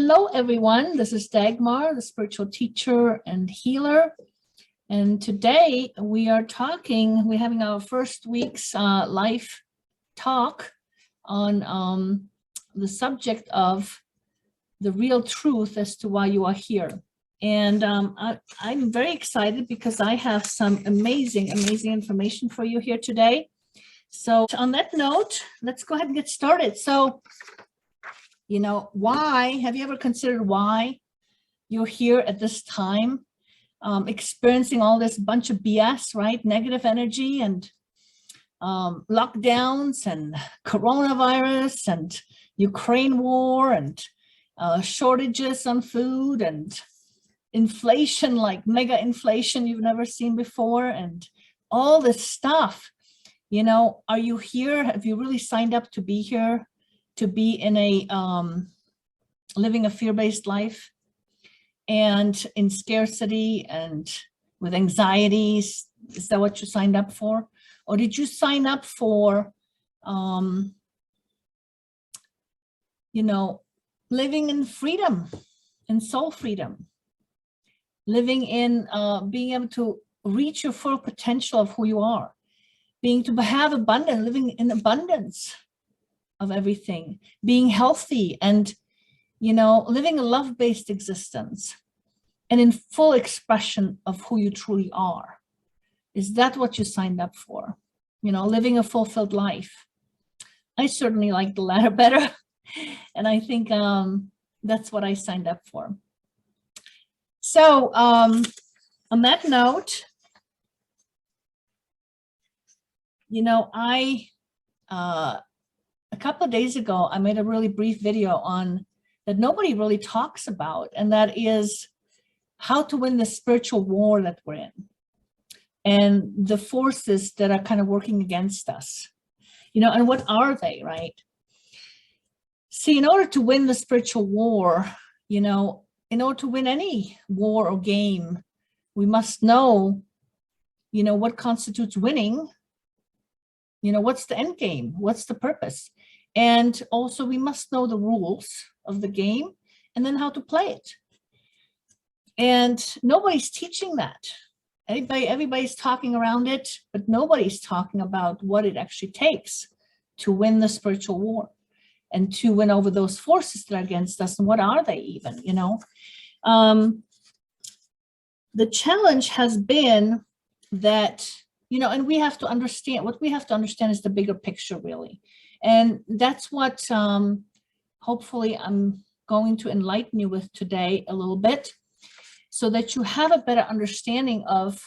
Hello, everyone. This is Dagmar, the spiritual teacher and healer. And today we're having our first week's life talk on the subject of the real truth as to why you are here. And I'm very excited because I have some amazing information for you here today. So on that note, let's go ahead and get started. So, you know, why, have you ever considered why you're here at this time, experiencing all this bunch of BS, right? Negative energy and lockdowns and coronavirus and Ukraine war and shortages on food and inflation, like mega inflation you've never seen before, and all this stuff. You know, are you here? Have you really signed up to be here, to be in a living a fear-based life and in scarcity and with anxieties? Is that what you signed up for? Or did you sign up for, you know, living in freedom and soul freedom, living in being able to reach your full potential of who you are, being to have abundance, living in abundance of everything, being healthy and, you know, living a love-based existence and in full expression of who you truly are? Is that what you signed up for? You know, living a fulfilled life. I certainly like the latter better. And I think that's what I signed up for. So on that note, you know, a couple of days ago, I made a really brief video on that nobody really talks about, and that is how to win the spiritual war that we're in and the forces that are kind of working against us, you know, and what are they, right? See, in order to win the spiritual war, you know, in order to win any war or game, we must know, you know, what constitutes winning. You know, what's the end game? What's the purpose? And also we must know the rules of the game and then how to play it. And nobody's teaching that. Everybody's talking around it, but nobody's talking about what it actually takes to win the spiritual war and to win over those forces that are against us. And what are they even, you know? The challenge has been that, you know, and we have to understand, what we have to understand is the bigger picture, really. And that's what hopefully I'm going to enlighten you with today a little bit, so that you have a better understanding of,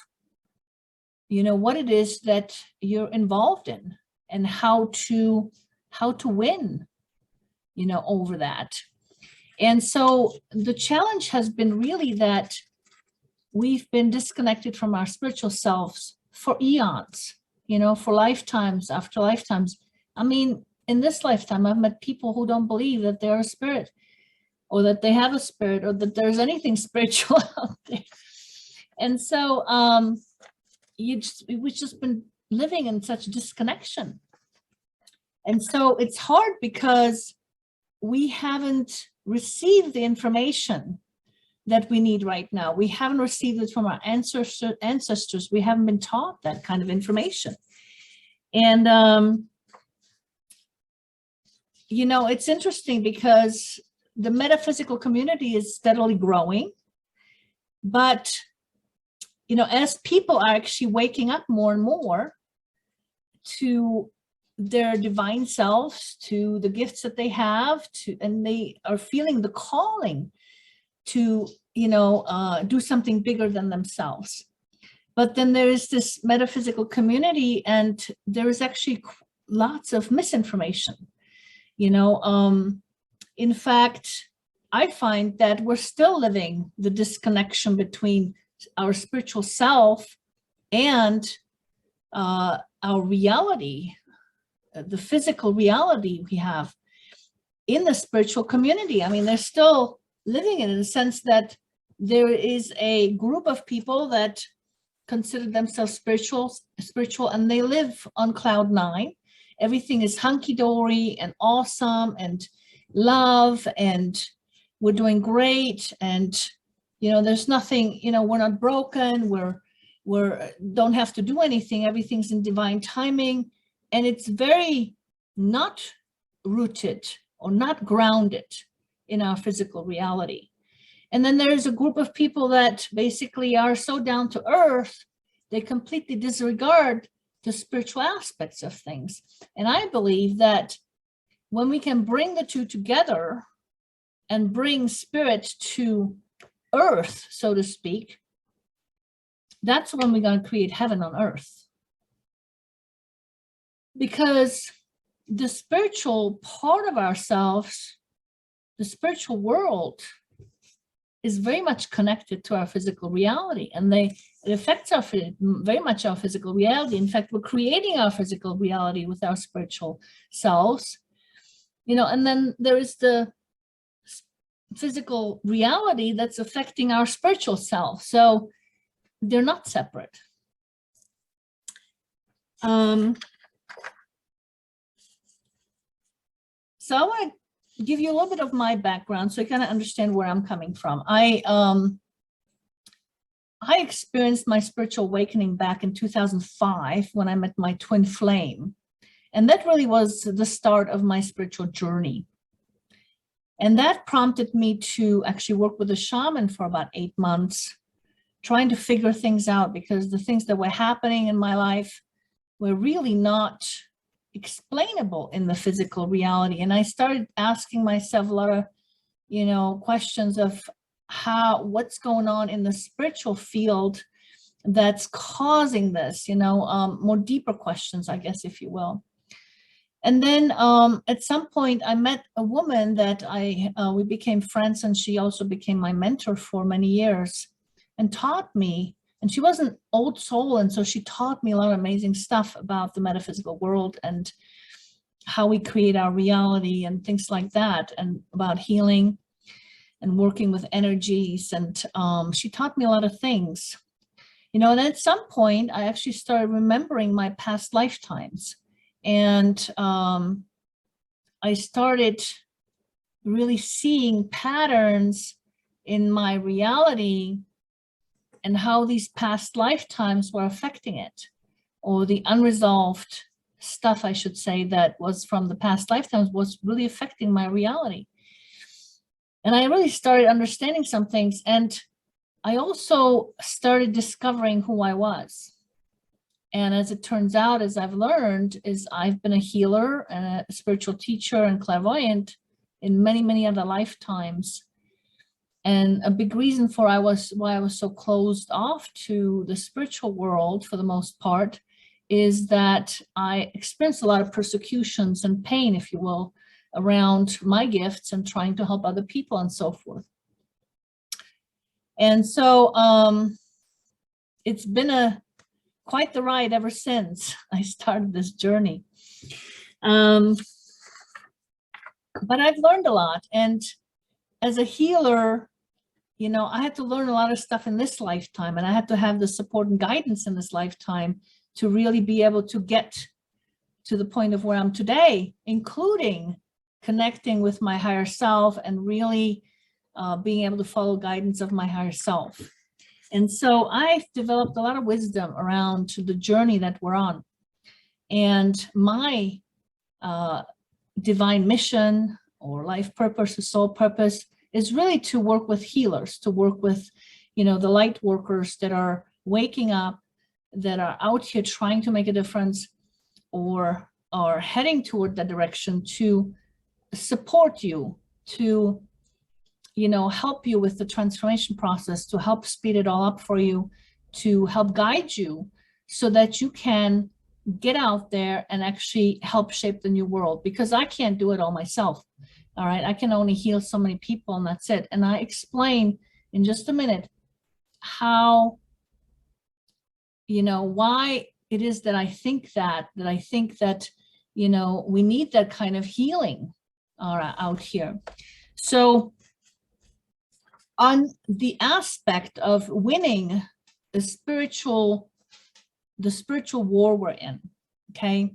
you know, what it is that you're involved in and how to win, you know, over that. And so the challenge has been really that we've been disconnected from our spiritual selves for eons, you know, for lifetimes after lifetimes. I mean, in this lifetime, I've met people who don't believe that they're a spirit or that they have a spirit or that there's anything spiritual out there. And so we've just been living in such disconnection. And so it's hard because we haven't received the information that we need right now. We haven't received it from our ancestors. We haven't been taught that kind of information. And, you know, it's interesting because the metaphysical community is steadily growing. But, you know, as people are actually waking up more and more to their divine selves, to the gifts that they have, and they are feeling the calling to, you know, do something bigger than themselves. But then there is this metaphysical community, and there is actually lots of misinformation. You know, in fact, I find that we're still living the disconnection between our spiritual self and our reality, the physical reality we have in the spiritual community. I mean, they're still living in the sense that there is a group of people that consider themselves spiritual, and they live on cloud nine. Everything is hunky-dory and awesome and love and we're doing great, and there's nothing, we're not broken, we're don't have to do anything, everything's in divine timing, and it's very not rooted or not grounded in our physical reality. And then there's a group of people that basically are so down to earth, they completely disregard the spiritual aspects of things. And I believe that when we can bring the two together and bring spirit to earth, so to speak, that's when we're going to create heaven on earth. Because the spiritual part of ourselves, the spiritual world, is very much connected to our physical reality, and it affects very much our physical reality. In fact, we're creating our physical reality with our spiritual selves, and then there is the physical reality that's affecting our spiritual self. So they're not separate. So I want to give you a little bit of my background so you kind of understand where I'm coming from. I experienced my spiritual awakening back in 2005 when I met my twin flame. And that really was the start of my spiritual journey. And that prompted me to actually work with a shaman for about 8 months, trying to figure things out, because the things that were happening in my life were really not explainable in the physical reality. And I started asking myself a lot of, questions of what's going on in the spiritual field that's causing this, more deeper questions, I guess, if you will. And then at some point I met a woman that we became friends, and she also became my mentor for many years and taught me, and she was an old soul. And so she taught me a lot of amazing stuff about the metaphysical world and how we create our reality and things like that, and about healing and working with energies. And she taught me a lot of things, and at some point I actually started remembering my past lifetimes. And I started really seeing patterns in my reality and how these past lifetimes were affecting it, or the unresolved stuff, I should say, that was from the past lifetimes was really affecting my reality. And I really started understanding some things. And I also started discovering who I was. And as it turns out, as I've learned, is I've been a healer and a spiritual teacher and clairvoyant in many, many other lifetimes. And a big reason for why I was so closed off to the spiritual world for the most part is that I experienced a lot of persecutions and pain, if you will, around my gifts and trying to help other people and so forth. And so it's been quite the ride ever since I started this journey. But I've learned a lot. And as a healer, I had to learn a lot of stuff in this lifetime, and I had to have the support and guidance in this lifetime to really be able to get to the point of where I'm today, including connecting with my higher self and really being able to follow guidance of my higher self. And so I've developed a lot of wisdom around the journey that we're on. And my divine mission or life purpose or soul purpose is really to work with healers, to work with, the light workers that are waking up, that are out here trying to make a difference or are heading toward that direction, to support you, to help you with the transformation process, to help speed it all up for you, to help guide you so that you can get out there and actually help shape the new world, because I can't do it all myself. All right, I can only heal so many people, and that's it. And I explain in just a minute how, why it is that I think that we need that kind of healing out here. So on the aspect of winning the spiritual war we're in, okay?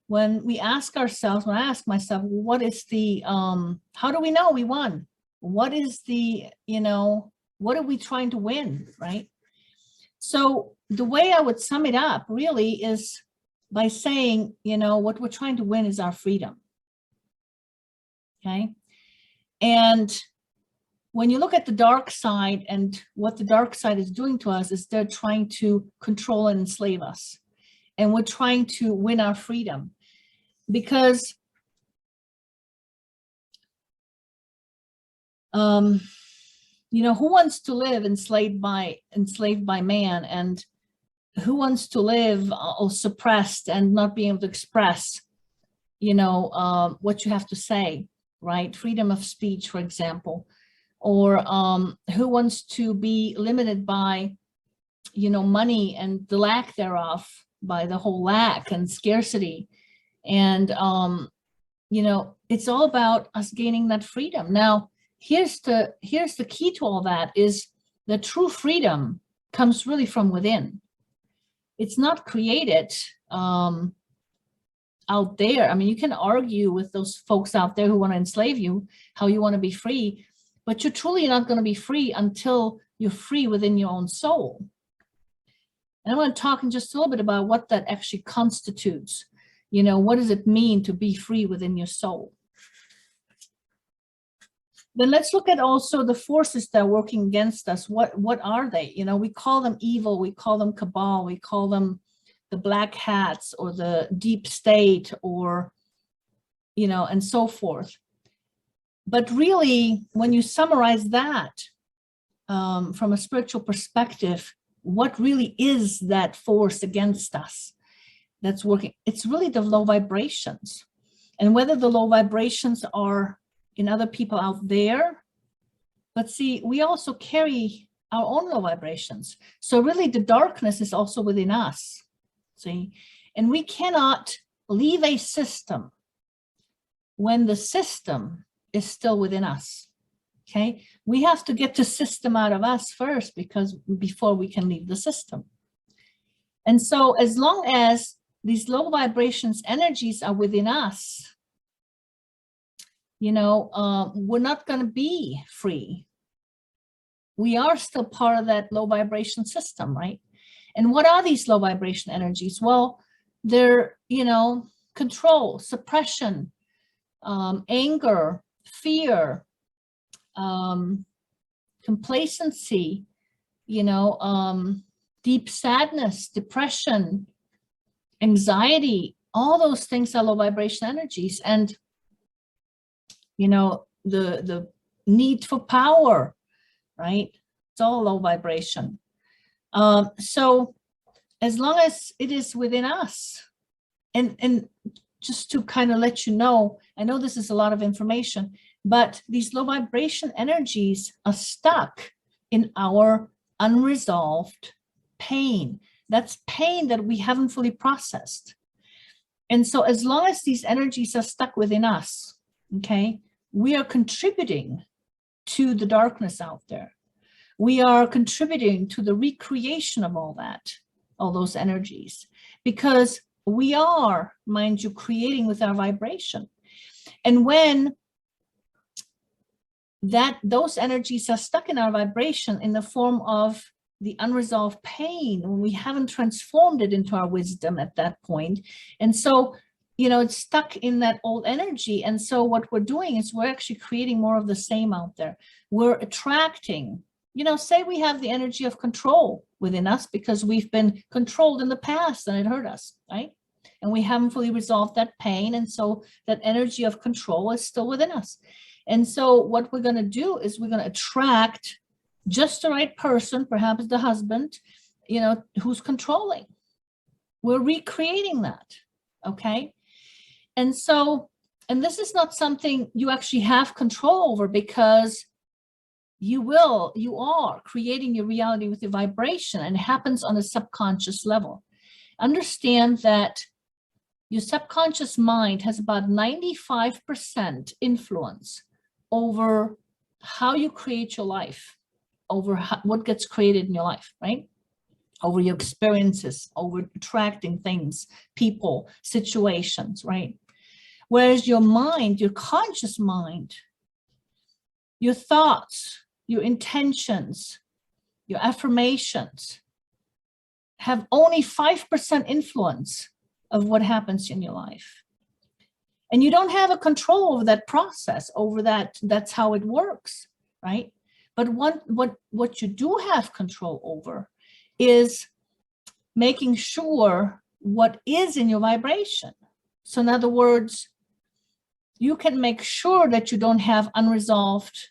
When we ask ourselves, when I ask myself, what is how do we know we won? What is the, what are we trying to win, right? So the way I would sum it up really is by saying, what we're trying to win is our freedom. Okay. And when you look at the dark side, and what the dark side is doing to us is they're trying to control and enslave us. And we're trying to win our freedom, because who wants to live enslaved by man, and who wants to live suppressed and not being able to express, what you have to say, right? Freedom of speech, for example, or who wants to be limited by, money and the lack thereof, by the whole lack and scarcity. And, it's all about us gaining that freedom. Now, here's the key to all that is the true freedom comes really from within. It's not created out there. I mean, you can argue with those folks out there who want to enslave you, how you want to be free, but you're truly not going to be free until you're free within your own soul. And I want to talk in just a little bit about what that actually constitutes. What does it mean to be free within your soul? Then let's look at also the forces that are working against us. What are they? We call them evil, we call them cabal, we call them the black hats or the deep state, or, and so forth. But really, when you summarize that from a spiritual perspective, what really is that force against us that's working? It's really the low vibrations. And whether the low vibrations are in other people out there, but see, we also carry our own low vibrations. So really the darkness is also within us, see? And we cannot leave a system when the system is still within us, okay? We have to get the system out of us first, because before we can leave the system. And so as long as these low vibrations energies are within us, we're not going to be free. We are still part of that low vibration system, right? And what are these low vibration energies? Well, they're, control, suppression, anger, fear, complacency, deep sadness, depression, anxiety. All those things are low vibration energies. And the need for power, right? It's all low vibration. So as long as it is within us, and just to kind of let you know, I know this is a lot of information, but these low vibration energies are stuck in our unresolved pain. That's pain that we haven't fully processed. And so as long as these energies are stuck within us, okay, we are contributing to the darkness out there. We are contributing to the recreation of all that, all those energies, because we are, mind you, creating with our vibration. And when those energies are stuck in our vibration in the form of the unresolved pain, when we haven't transformed it into our wisdom at that point, and so it's stuck in that old energy. And so what we're doing is we're actually creating more of the same out there. We're attracting, say we have the energy of control within us because we've been controlled in the past and it hurt us, right? And we haven't fully resolved that pain. And so that energy of control is still within us. And so what we're going to do is we're going to attract just the right person, perhaps the husband, who's controlling. We're recreating that, okay? And so, and this is not something you actually have control over, because you are creating your reality with your vibration, and it happens on a subconscious level. Understand that your subconscious mind has about 95% influence over how you create your life, over what gets created in your life, right? Over your experiences, over attracting things, people, situations, right? Whereas your mind, your conscious mind, your thoughts, your intentions, your affirmations have only 5% influence of what happens in your life. And you don't have a control over that process, over that. That's how it works, right? But what you do have control over is making sure what is in your vibration. So in other words, you can make sure that you don't have unresolved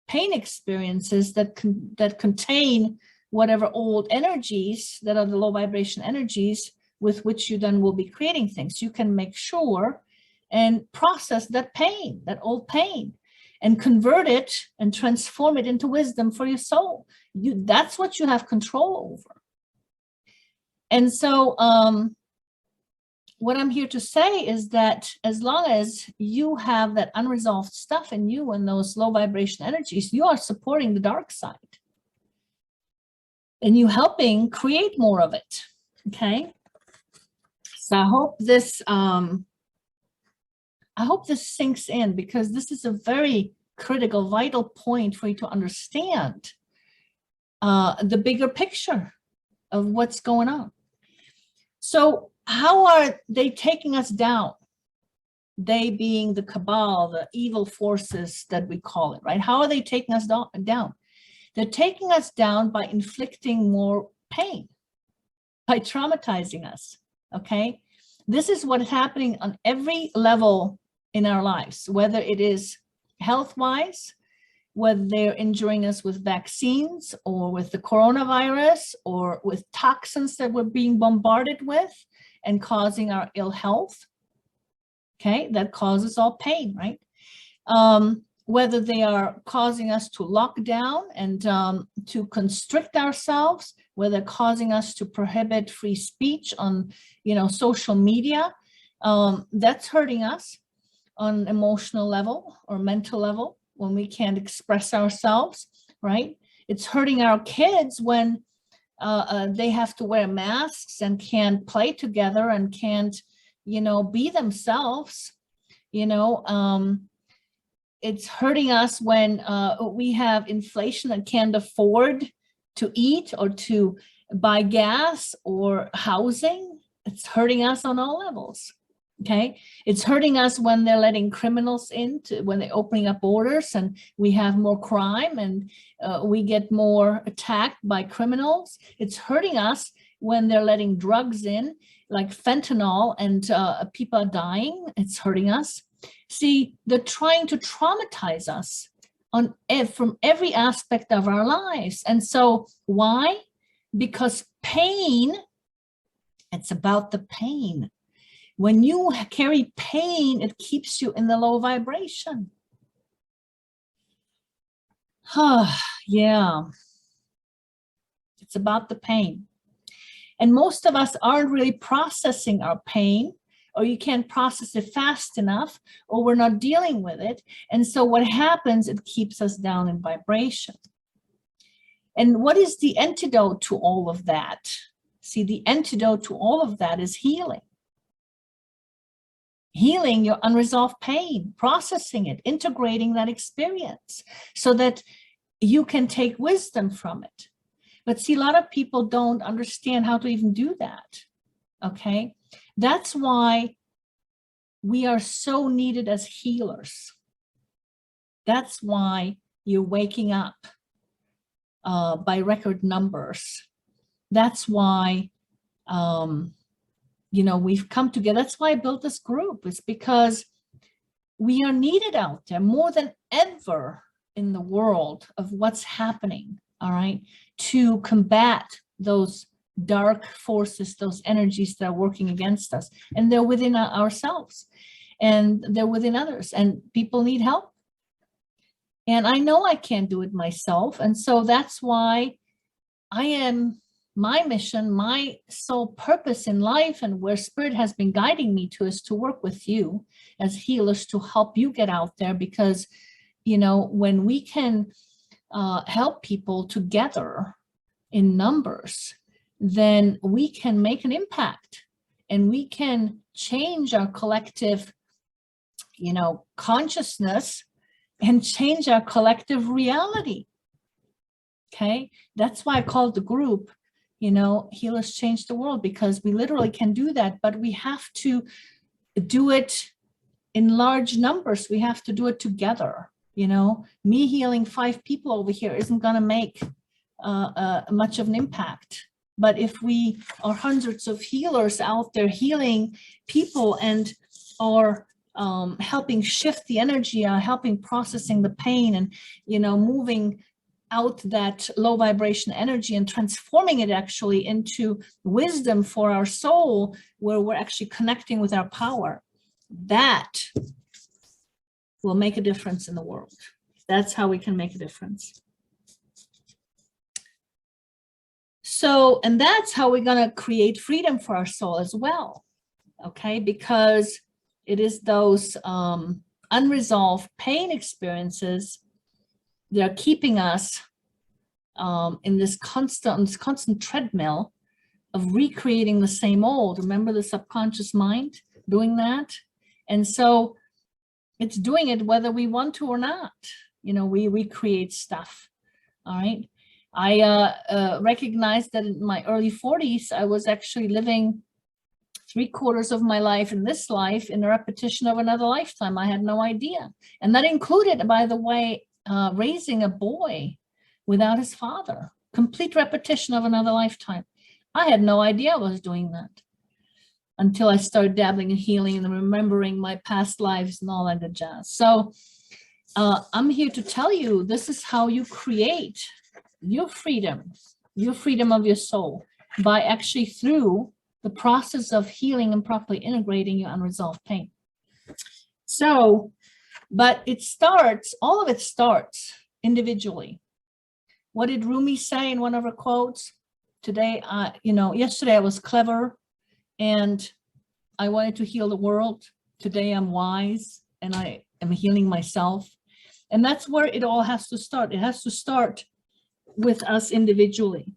pain experiences that contain whatever old energies that are the low vibration energies with which you then will be creating things. You can make sure and process that pain, that old pain, and convert it and transform it into wisdom for your soul. That's what you have control over. And so what I'm here to say is that as long as you have that unresolved stuff in you and those low vibration energies, you are supporting the dark side. And you helping create more of it. Okay. So I hope this sinks in, because this is a very critical, vital point for you to understand the bigger picture of what's going on. So how are they taking us down? They being the cabal, the evil forces that we call it, right? How are they taking us down? They're taking us down by inflicting more pain, by traumatizing us, okay? This is what's happening on every level in our lives, whether it is health-wise, whether they're injuring us with vaccines or with the coronavirus or with toxins that we're being bombarded with and causing our ill health, okay? That causes all pain, right? Whether they are causing us to lock down and to constrict ourselves, whether they're causing us to prohibit free speech on, social media, that's hurting us on an emotional level or mental level when we can't express ourselves, right? It's hurting our kids when they have to wear masks and can't play together and can't, be themselves, It's hurting us when we have inflation and can't afford to eat or to buy gas or housing. It's hurting us on all levels, okay? It's hurting us when they're letting criminals in, when they're opening up borders and we have more crime and we get more attacked by criminals. It's hurting us when they're letting drugs in, like fentanyl, and people are dying. It's hurting us. See, they're trying to traumatize us from every aspect of our lives. And so why? Because pain, it's about the pain. When you carry pain, it keeps you in the low vibration. Yeah. It's about the pain. And most of us aren't really processing our pain, or you can't process it fast enough, or we're not dealing with it. And so what happens, it keeps us down in vibration. And what is the antidote to all of that? See, the antidote to all of that is healing. Healing your unresolved pain, processing it, integrating that experience so that you can take wisdom from it. But see, a lot of people don't understand how to even do that, okay? That's why we are so needed as healers. That's why you're waking up by record numbers. That's why, we've come together. That's why I built this group. It's because we are needed out there more than ever in the world of what's happening, all right, to combat those dark forces, those energies that are working against us. And they're within ourselves and they're within others, and people need help. And I know I can't do it myself. And so that's why my mission, my sole purpose in life, and where Spirit has been guiding me to, is to work with you as healers to help you get out there. Because, when we can help people together in numbers, then we can make an impact and we can change our collective, consciousness and change our collective reality. Okay, that's why I called the group, Healers Change the World, because we literally can do that, but we have to do it in large numbers. We have to do it together. Me healing 5 people over here isn't going to make much of an impact. But if we are hundreds of healers out there healing people and are helping shift the energy, helping processing the pain, and moving out that low vibration energy and transforming it actually into wisdom for our soul, where we're actually connecting with our power, that will make a difference in the world. That's how we can make a difference. So, and that's how we're going to create freedom for our soul as well. Okay, because it is those unresolved pain experiences that are keeping us in this constant treadmill of recreating the same old. Remember the subconscious mind doing that? And so it's doing it whether we want to or not. We recreate stuff. All right. I recognized that in my early 40s, I was actually living 3/4 of my life in this life in a repetition of another lifetime. I had no idea. And that included, by the way, raising a boy without his father. Complete repetition of another lifetime. I had no idea I was doing that until I started dabbling in healing and remembering my past lives and all that good jazz. So I'm here to tell you, this is how you create your freedom of your soul, by actually through the process of healing and properly integrating your unresolved pain. So, but all of it starts individually. What did Rumi say in one of her quotes? Yesterday I was clever and I wanted to heal the world. Today I'm wise and I am healing myself. And that's where it all has to start. It has to start with us individually.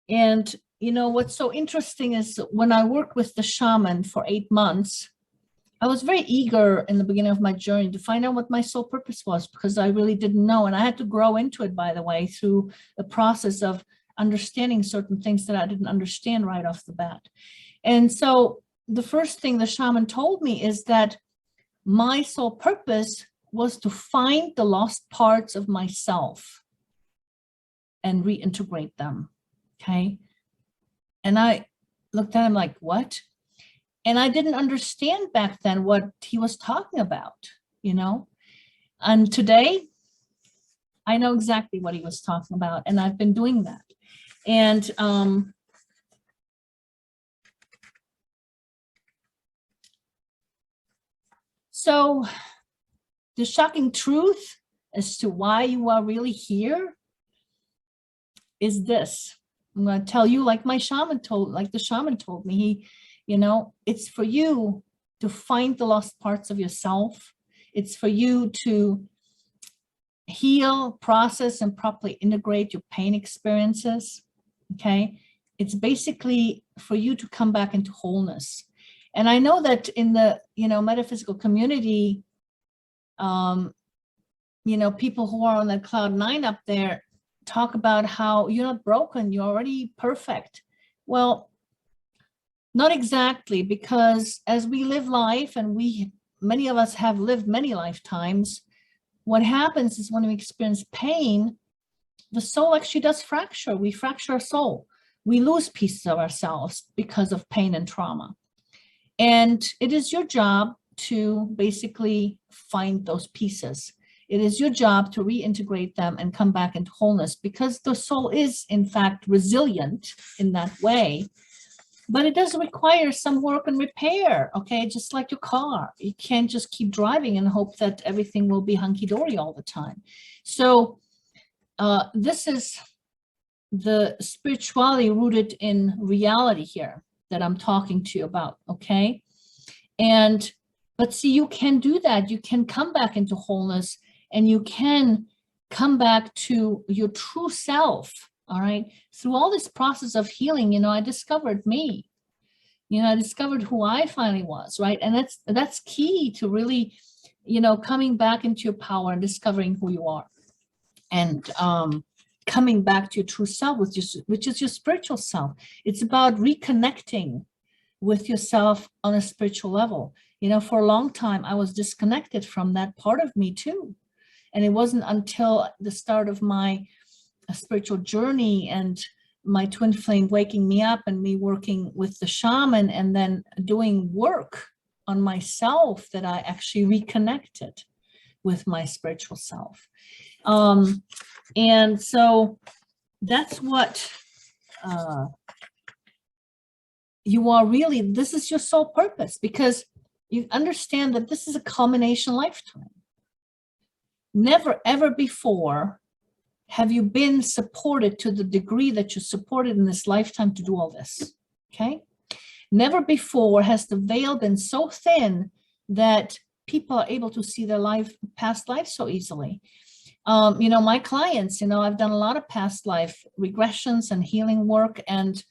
And what's so interesting is when I worked with the shaman for 8 months, I was very eager in the beginning of my journey to find out what my soul purpose was, because I really didn't know. And I had to grow into it, by the way, through the process of understanding certain things that I didn't understand right off the bat. And so the first thing the shaman told me is that my soul purpose was to find the lost parts of myself and reintegrate them. Okay. And I looked at him like, what? And I didn't understand back then what he was talking about, And today, I know exactly what he was talking about, and I've been doing that. And so the shocking truth as to why you are really here is this. I'm going to tell you, like the shaman told me, it's for you to find the lost parts of yourself. It's for you to heal, process, and properly integrate your pain experiences. Okay. It's basically for you to come back into wholeness. And I know that in the, metaphysical community, people who are on that cloud 9 up there talk about how you're not broken, you're already perfect. Well, not exactly, because as we live life, and many of us have lived many lifetimes, what happens is when we experience pain, the soul actually does fracture. We fracture our soul. We lose pieces of ourselves because of pain and trauma. And it is your job to basically find those pieces. It is your job to reintegrate them and come back into wholeness, because the soul is, in fact, resilient in that way. But it does require some work and repair, okay? Just like your car. You can't just keep driving and hope that everything will be hunky-dory all the time. So this is the spirituality rooted in reality here that I'm talking to you about, okay? But see, you can do that. You can come back into wholeness, and you can come back to your true self, all right? Through all this process of healing, I discovered me. I discovered who I finally was, right? And that's key to really coming back into your power and discovering who you are, and coming back to your true self, which is your spiritual self. It's about reconnecting with yourself on a spiritual level. For a long time, I was disconnected from that part of me too. And it wasn't until the start of my spiritual journey and my twin flame waking me up and me working with the shaman and then doing work on myself that I actually reconnected with my spiritual self. And so that's what you are really. This is your soul purpose, because you understand that this is a culmination lifetime. Never ever before have you been supported to the degree that you're supported in this lifetime to do all this, okay? Never before has the veil been so thin that people are able to see their past life so easily. My clients, I've done a lot of past life regressions and healing work, and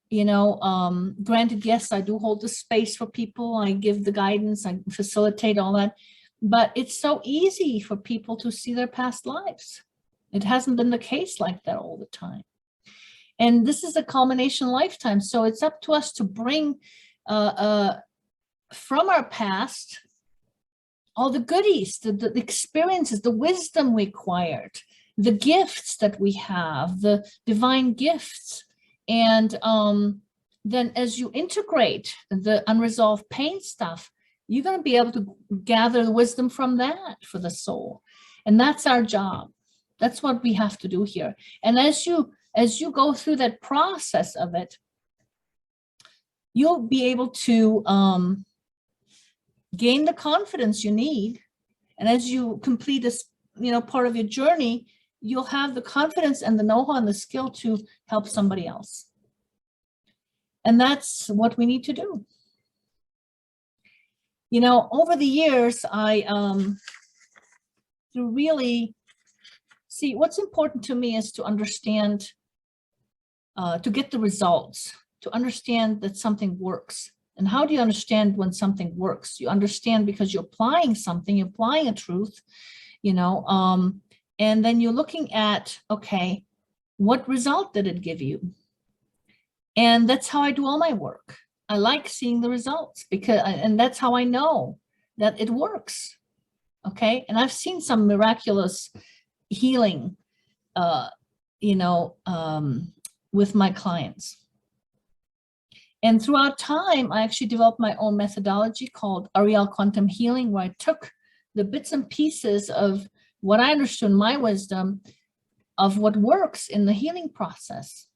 granted, yes, I do hold the space for people. I give the guidance, I facilitate all that, but it's so easy for people to see their past lives. It hasn't been the case like that all the time. And this is a culmination lifetime. So it's up to us to bring from our past all the goodies, the experiences, the wisdom we acquired, the gifts that we have, the divine gifts. And then as you integrate the unresolved pain stuff, you're going to be able to gather the wisdom from that for the soul. And that's our job. That's what we have to do here. And as you go through that process of it, you'll be able to gain the confidence you need. And as you complete this, part of your journey, you'll have the confidence and the know-how and the skill to help somebody else. And that's what we need to do. Over the years, to really see, what's important to me is to understand, to get the results, to understand that something works. And how do you understand when something works? You understand because you're applying something, you're applying a truth, and then you're looking at, okay, what result did it give you? And that's how I do all my work. I like seeing the results, and that's how I know that it works. Okay. And I've seen some miraculous healing, with my clients. And throughout time, I actually developed my own methodology called Ariel Quantum Healing, where I took the bits and pieces of what I understood, my wisdom of what works in the healing process.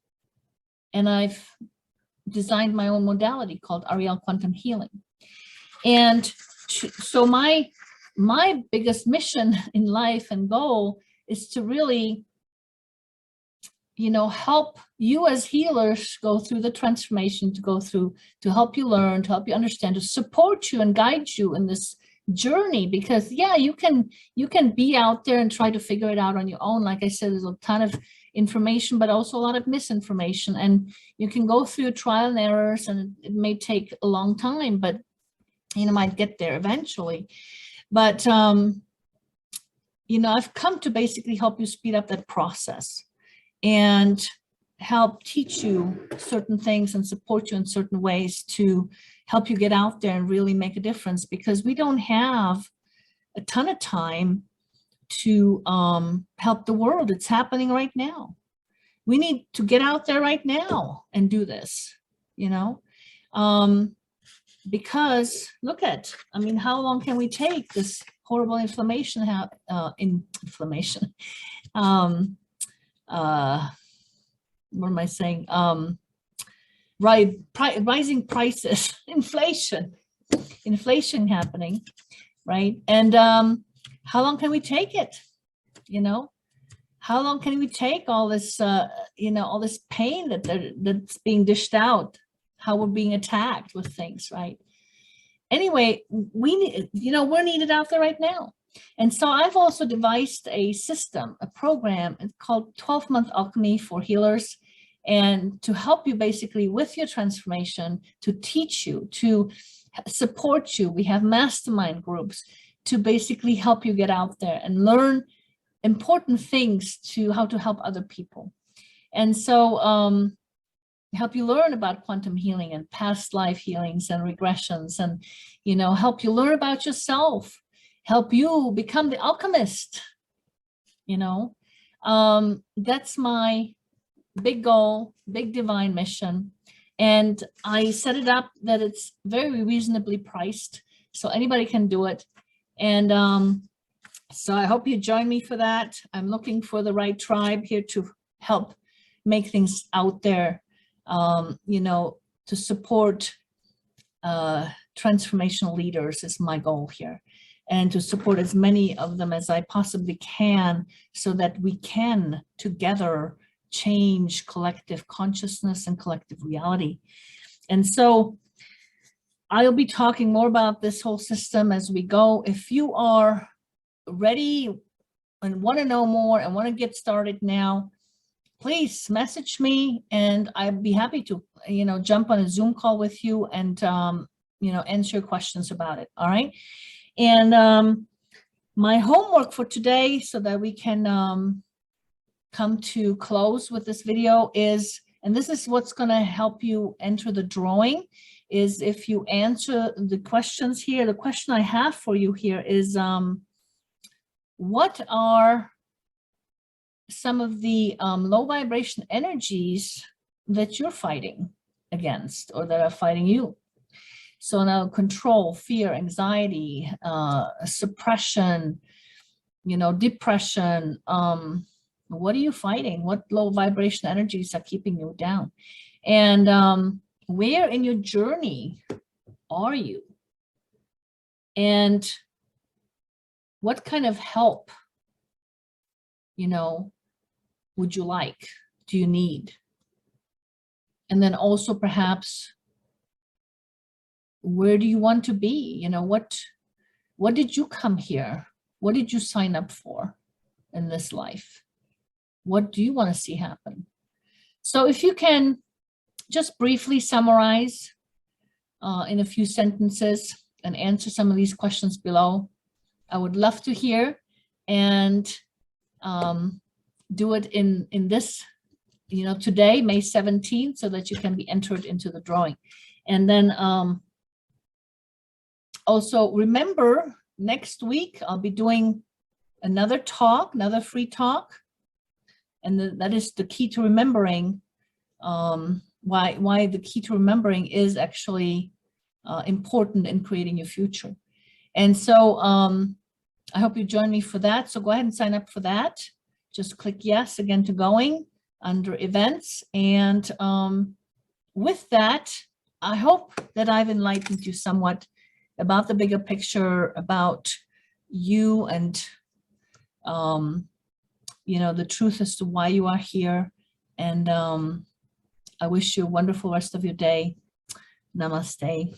And I've designed my own modality called Ariel Quantum Healing. And so my biggest mission in life and goal is to really, help you as healers go through the transformation, to help you learn, to help you understand, to support you and guide you in this journey. Because you can be out there and try to figure it out on your own. Like I said, there's a ton of information, but also a lot of misinformation, and you can go through trial and errors, and it may take a long time, but might get there eventually. But I've come to basically help you speed up that process and help teach you certain things and support you in certain ways to help you get out there and really make a difference, because we don't have a ton of time to help the world. It's happening right now. We need to get out there right now and do this, because look at, how long can we take this horrible inflammation? What am I saying? Rising prices, inflation happening, right? And how long can we take it? How long can we take all this, all this pain that's being dished out? How we're being attacked with things, right? Anyway, we're needed out there right now. And so I've also devised a system, a program called 12-Month Alchemy for Healers, and to help you basically with your transformation, to teach you, to support you. We have mastermind groups. to basically help you get out there and learn important things to how to help other people. And so help you learn about quantum healing and past life healings and regressions, and, you know, help you learn about yourself, help you become the alchemist, you know. That's my big goal, big divine mission. And I set it up that it's very reasonably priced, so anybody can do it. And so I hope you join me for that. I'm looking for the right tribe here to help make things out there, you know, to support transformational leaders is my goal here, and to support as many of them as I possibly can, so that we can together change collective consciousness and collective reality. And so I'll be talking more about this whole system as we go. If you are ready and want to know more and want to get started now, please message me and I'd be happy to, you know, jump on a Zoom call with you and, you know, answer your questions about it. All right. And my homework for today, so that we can come to close with this video, is, and this is what's going to help you enter the drawing, is if you answer the questions here. The question I have for you here is, what are some of the low vibration energies that you're fighting against, or that are fighting you? So now control, fear, anxiety, suppression, you know, depression. What are you fighting? What low vibration energies are keeping you down? And where in your journey are you? And what kind of help, you know, would you like? Do you need? And then also perhaps, where do you want to be? You know, what did you come here? What did you sign up for in this life? What do you want to see happen? So if you can just briefly summarize in a few sentences and answer some of these questions below, I would love to hear, and do it in this, you know, today, May 17th, so that you can be entered into the drawing. And then also remember, next week I'll be doing another talk, another free talk, and that is the key to remembering. Why the key to remembering is actually important in creating your future. And so I hope you join me for that. So go ahead and sign up for that. Just click yes again to going under events. And with that, I hope that I've enlightened you somewhat about the bigger picture, about you, and you know, the truth as to why you are here. And I wish you a wonderful rest of your day. Namaste.